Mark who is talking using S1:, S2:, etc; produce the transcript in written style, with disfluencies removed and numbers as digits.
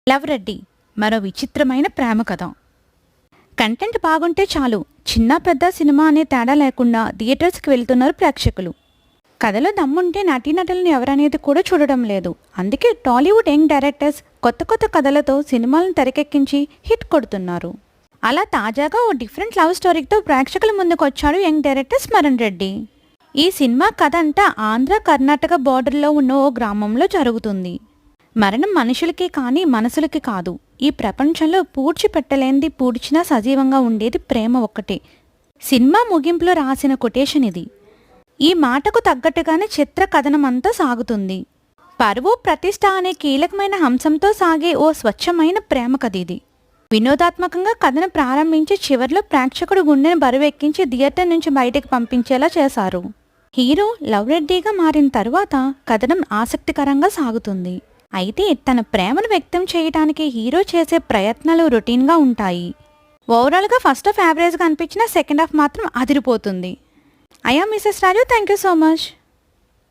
S1: Love Reddy మరో విచిత్రమైన ప్రేమ కథ. కంటెంట్ బాగుంటే చాలు, చిన్న పెద్ద సినిమా అనే తేడా లేకుండా థియేటర్స్కి వెళ్తున్నారు ప్రేక్షకులు. కథలో దమ్ముంటే నటీనటులను ఎవరనేది కూడా చూడడం లేదు. అందుకే టాలీవుడ్ యంగ్ డైరెక్టర్స్ కొత్త కొత్త కథలతో సినిమాలను తెరకెక్కించి హిట్ కొడుతున్నారు. అలా తాజాగా ఓ డిఫరెంట్ లవ్ స్టోరీతో ప్రేక్షకుల ముందుకు వచ్చాడు యంగ్ డైరెక్టర్ స్మరణ్ రెడ్డి. ఈ సినిమా కథ అంతా ఆంధ్ర కర్ణాటక బార్డర్లో ఉన్న ఓ గ్రామంలో జరుగుతుంది. మరణం మనుషులకి కానీ మనసులకి కాదు. ఈ ప్రపంచంలో పూడ్చిపెట్టలేనిది పూడ్చినా సజీవంగా ఉండేది ప్రేమ ఒక్కటే. సినిమా ముగింపులో రాసిన కొటేషన్ ఇది. ఈ మాటకు తగ్గట్టుగానే చిత్ర కథనమంతా సాగుతుంది. పరువు ప్రతిష్ట అనే కీలకమైన అంశంతో సాగే ఓ స్వచ్ఛమైన ప్రేమ కథ ఇది. వినోదాత్మకంగా కథను ప్రారంభించి చివర్లో ప్రేక్షకుడు గుండెను బరువెక్కించి థియేటర్ నుంచి బయటకు పంపించేలా చేశారు. హీరో లవ్ రెడ్డిగా మారిన తరువాత కథనం ఆసక్తికరంగా సాగుతుంది. అయితే తన ప్రేమను వ్యక్తం చేయడానికి హీరో చేసే ప్రయత్నాలు రొటీన్గా ఉంటాయి. ఓవరాల్గా ఫస్ట్ హాఫ్ యావరేజ్గా అనిపించిన సెకండ్ హాఫ్ మాత్రం అదిరిపోతుంది. I am Mrs Raju. Thank you so much.